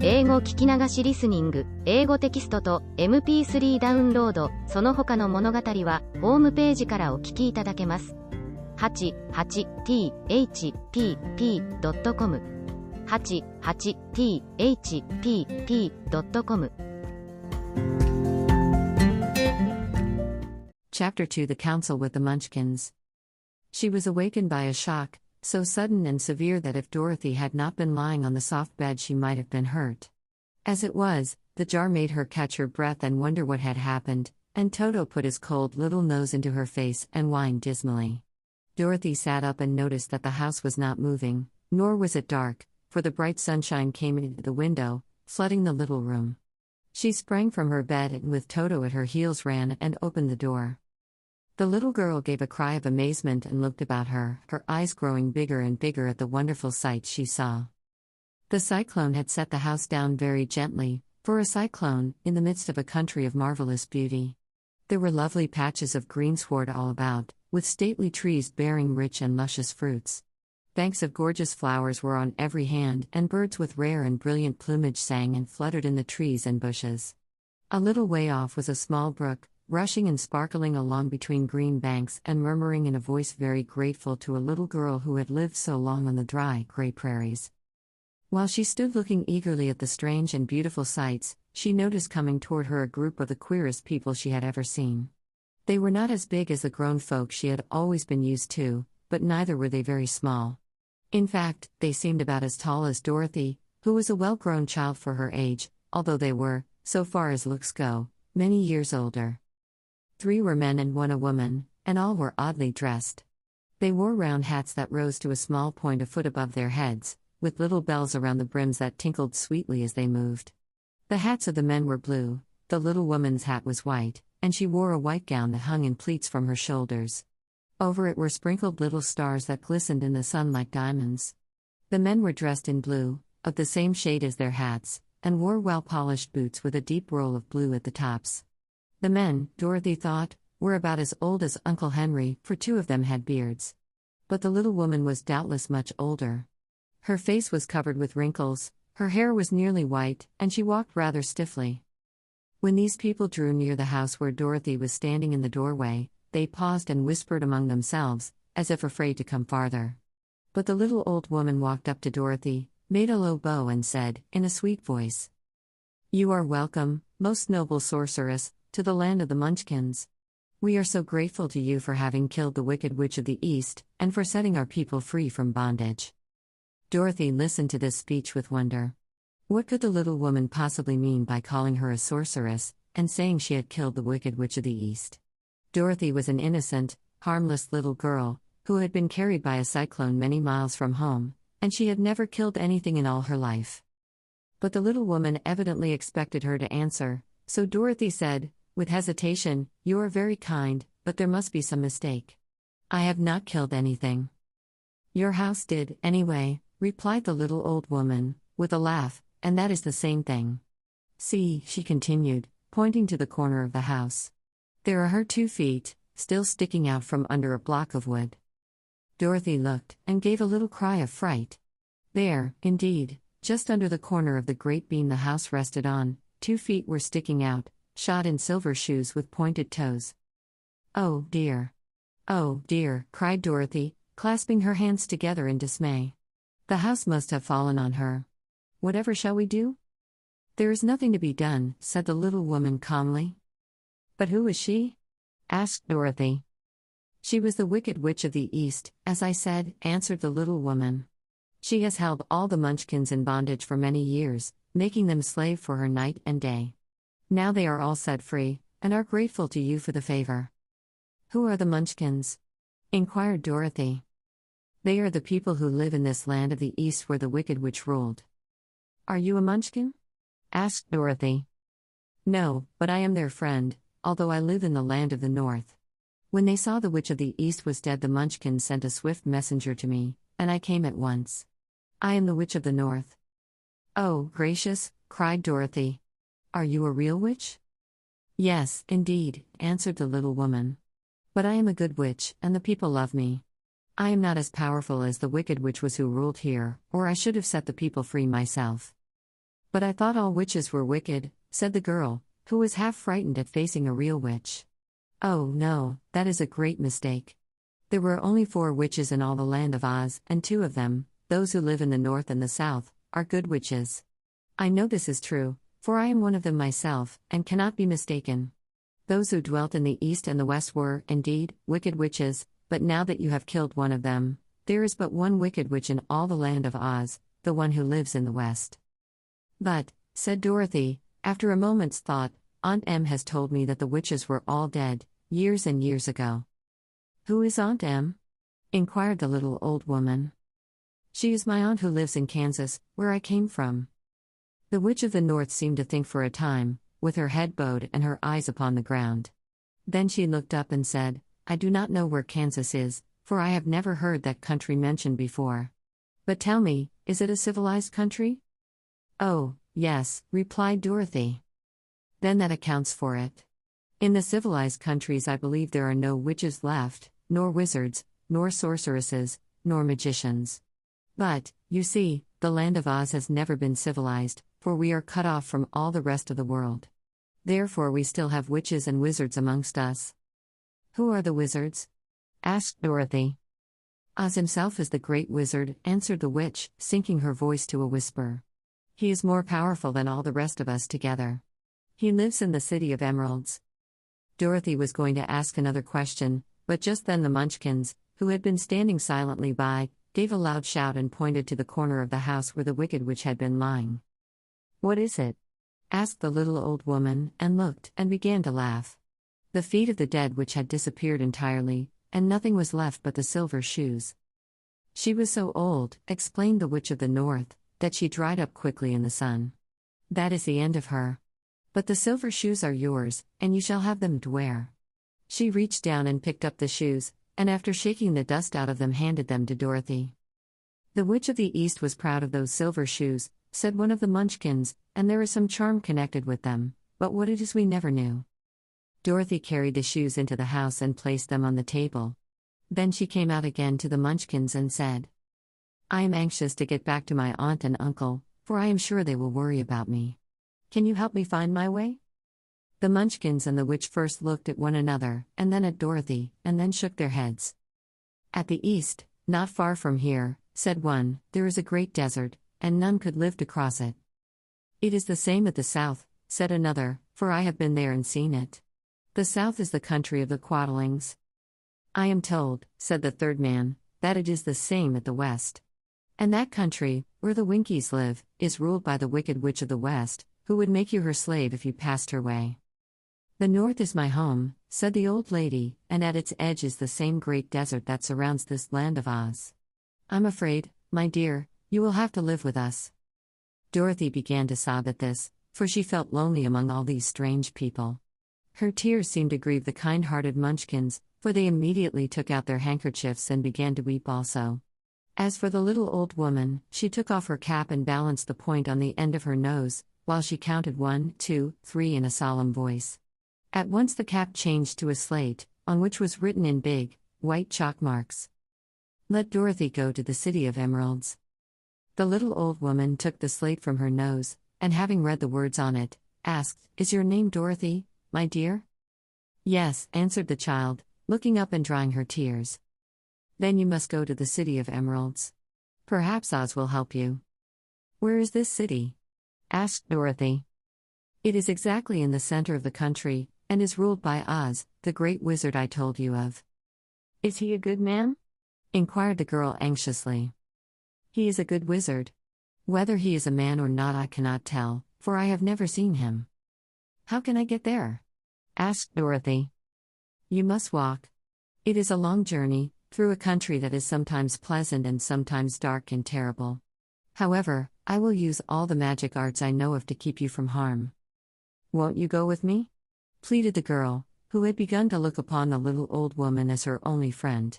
英語聞き流しリスニング、英語テキストと MP3 ダウンロード、その他の物語はホームページからお聞きいただけます。88thpp.com 88thpp.com Chapter 2: The Council with the Munchkins. She was awakened by a shock, so sudden and severe that if Dorothy had not been lying on the soft bed she might have been hurt. As it was, the jar made her catch her breath and wonder what had happened, and Toto put his cold little nose into her face and whined dismally. Dorothy sat up and noticed that the house was not moving, nor was it dark, for the bright sunshine came into the window, flooding the little room. She sprang from her bed and with Toto at her heels ran and opened the door. The little girl gave a cry of amazement and looked about her, her eyes growing bigger and bigger at the wonderful sight she saw. The cyclone had set the house down very gently, for a cyclone, in the midst of a country of marvelous beauty. There were lovely patches of greensward all about, with stately trees bearing rich and luscious fruits. Banks of gorgeous flowers were on every hand, and birds with rare and brilliant plumage sang and fluttered in the trees and bushes. A little way off was a small brook, rushing and sparkling along between green banks and murmuring in a voice very grateful to a little girl who had lived so long on the dry, gray prairies. While she stood looking eagerly at the strange and beautiful sights, she noticed coming toward her a group of the queerest people she had ever seen. They were not as big as the grown folk she had always been used to, but neither were they very small. In fact, they seemed about as tall as Dorothy, who was a well-grown child for her age, although they were, so far as looks go, many years older. 3 were men and 1 a woman, and all were oddly dressed. They wore round hats that rose to a small point a foot above their heads, with little bells around the brims that tinkled sweetly as they moved. The hats of the men were blue, the little woman's hat was white, and she wore a white gown that hung in pleats from her shoulders. Over it were sprinkled little stars that glistened in the sun like diamonds. The men were dressed in blue, of the same shade as their hats, and wore well-polished boots with a deep roll of blue at the tops. The men, Dorothy thought, were about as old as Uncle Henry, for 2 of them had beards. But the little woman was doubtless much older. Her face was covered with wrinkles, her hair was nearly white, and she walked rather stiffly. When these people drew near the house where Dorothy was standing in the doorway, they paused and whispered among themselves, as if afraid to come farther. But the little old woman walked up to Dorothy, made a low bow and said, in a sweet voice, "You are welcome, most noble sorceress, to the land of the Munchkins. We are so grateful to you for having killed the Wicked Witch of the East, and for setting our people free from bondage." Dorothy listened to this speech with wonder. What could the little woman possibly mean by calling her a sorceress, and saying she had killed the Wicked Witch of the East? Dorothy was an innocent, harmless little girl, who had been carried by a cyclone many miles from home, and she had never killed anything in all her life. But the little woman evidently expected her to answer, so Dorothy said, with hesitation, "You are very kind, but there must be some mistake. I have not killed anything." "Your house did, anyway," replied the little old woman, with a laugh, "and that is the same thing. See," she continued, pointing to the corner of the house. "There are her 2 feet, still sticking out from under a block of wood." Dorothy looked, and gave a little cry of fright. There, indeed, just under the corner of the great beam the house rested on, 2 feet were sticking out, shod in silver shoes with pointed toes. "Oh, dear! Oh, dear!" cried Dorothy, clasping her hands together in dismay. "The house must have fallen on her. Whatever shall we do?" "There is nothing to be done," said the little woman calmly. "But who is she?" asked Dorothy. "She was the Wicked Witch of the East, as I said," answered the little woman. "She has held all the Munchkins in bondage for many years, making them slave for her night and day. Now they are all set free, and are grateful to you for the favor." "Who are the Munchkins?" inquired Dorothy. "They are the people who live in this land of the East where the Wicked Witch ruled." "Are you a Munchkin?" asked Dorothy. "No, but I am their friend, although I live in the land of the North. When they saw the Witch of the East was dead, the Munchkins sent a swift messenger to me, and I came at once. I am the Witch of the North." "Oh, gracious!" cried Dorothy. "Are you a real witch?" "Yes, indeed," answered the little woman. "But I am a good witch, and the people love me. I am not as powerful as the Wicked Witch was who ruled here, or I should have set the people free myself." But I thought all witches were wicked, said the girl, who was half frightened at facing a real witch. Oh no, that is a great mistake. There were only 4 witches in all the land of Oz, and 2 of them, those who live in the north and the south, are good witches. I know this is true, for I am one of them myself, and cannot be mistaken. Those who dwelt in the east and the west were, indeed, wicked witches, but now that you have killed one of them, there is but one wicked witch in all the land of Oz, the one who lives in the west. But, said Dorothy, after a moment's thought, Aunt Em has told me that the witches were all dead, years and years ago. Who is Aunt Em? Inquired the little old woman. She is my aunt who lives in Kansas, where I came from. The witch of the north seemed to think for a time, with her head bowed and her eyes upon the ground. Then she looked up and said, I do not know where Kansas is, for I have never heard that country mentioned before. But tell me, is it a civilized country? Oh, yes, replied Dorothy. Then that accounts for it. In the civilized countries I believe there are no witches left, nor wizards, nor sorceresses, nor magicians. But, you see, the land of Oz has never been civilized, for we are cut off from all the rest of the world. Therefore we still have witches and wizards amongst us. Who are the wizards? Asked Dorothy. Oz himself is the great wizard, answered the witch, sinking her voice to a whisper. He is more powerful than all the rest of us together. He lives in the City of Emeralds. Dorothy was going to ask another question, but just then the Munchkins, who had been standing silently by, gave a loud shout and pointed to the corner of the house where the wicked witch had been lying. What is it? Asked the little old woman, and looked, and began to laugh. The feet of the dead witch had disappeared entirely, and nothing was left but the silver shoes. She was so old, explained the witch of the north, that she dried up quickly in the sun. That is the end of her. But the silver shoes are yours, and you shall have them to wear. She reached down and picked up the shoes, and after shaking the dust out of them handed them to Dorothy. The witch of the east was proud of those silver shoes, said one of the Munchkins, and there is some charm connected with them, but what it is we never knew. Dorothy carried the shoes into the house and placed them on the table. Then she came out again to the Munchkins and said, I am anxious to get back to my aunt and uncle, for I am sure they will worry about me. Can you help me find my way? The Munchkins and the witch first looked at one another, and then at Dorothy, and then shook their heads. At the east, not far from here, said one, there is a great desert, and none could live to cross it. It is the same at the south, said another, for I have been there and seen it. The south is the country of the Quadlings. I am told, said the third man, that it is the same at the west. And that country, where the Winkies live, is ruled by the wicked witch of the west, who would make you her slave if you passed her way. The north is my home, said the old lady, and at its edge is the same great desert that surrounds this land of Oz. I'm afraid, my dear, you will have to live with us. Dorothy began to sob at this, for she felt lonely among all these strange people. Her tears seemed to grieve the kind-hearted Munchkins, for they immediately took out their handkerchiefs and began to weep also. As for the little old woman, she took off her cap and balanced the point on the end of her nose, while she counted 1, 2, 3 in a solemn voice. At once the cap changed to a slate, on which was written in big, white chalk marks, Let Dorothy go to the City of Emeralds. The little old woman took the slate from her nose, and having read the words on it, asked, Is your name Dorothy, my dear? Yes, answered the child, looking up and drying her tears. Then you must go to the City of Emeralds. Perhaps Oz will help you. Where is this city? Asked Dorothy. It is exactly in the center of the country, and is ruled by Oz, the great wizard I told you of. Is he a good man? Inquired the girl anxiously. He is a good wizard. Whether he is a man or not I cannot tell, for I have never seen him. How can I get there? Asked Dorothy. You must walk. It is a long journey, through a country that is sometimes pleasant and sometimes dark and terrible. However, I will use all the magic arts I know of to keep you from harm. Won't you go with me? Pleaded the girl, who had begun to look upon the little old woman as her only friend.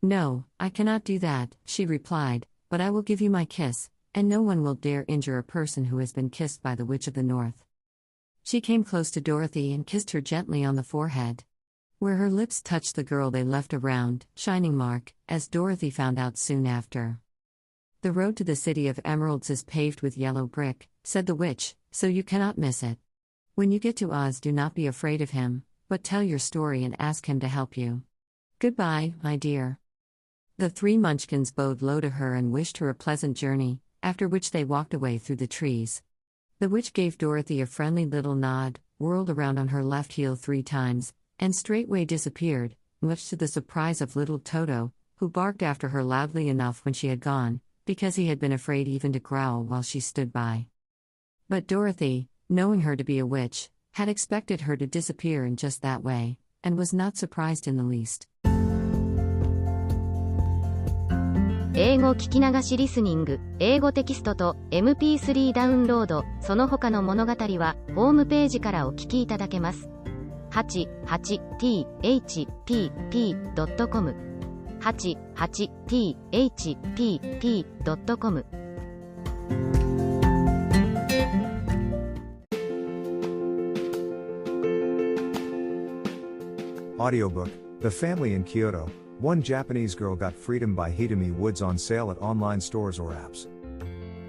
No, I cannot do that, she replied, but I will give you my kiss, and no one will dare injure a person who has been kissed by the Witch of the North. She came close to Dorothy and kissed her gently on the forehead. Where her lips touched the girl they left a round, shining mark, as Dorothy found out soon after. The road to the city of emeralds is paved with yellow brick, said the witch, so you cannot miss it. When you get to Oz, do not be afraid of him, but tell your story and ask him to help you. Goodbye, my dear. The three munchkins bowed low to her and wished her a pleasant journey, after which they walked away through the trees. The witch gave Dorothy a friendly little nod, whirled around on her left heel 3 times, and straightway disappeared, much to the surprise of little Toto, who barked after her loudly enough when she had gone, because he had been afraid even to growl while she stood by. But Dorothy, knowing her to be a witch, had expected her to disappear in just that way, and was not surprised in the least. 英語聞き流しリスニング、英語テキストと MP3 ダウンロード、その他の物語は、ホームページからお聞きいただけます。88thpp.com 88thpp.com Audiobook, The Family in Kyoto, One Japanese Girl Got Freedom by Hitomi Woods on sale at online stores or apps.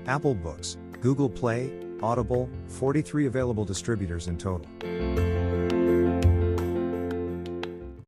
Apple Books, Google Play, Audible, 43 available distributors in total.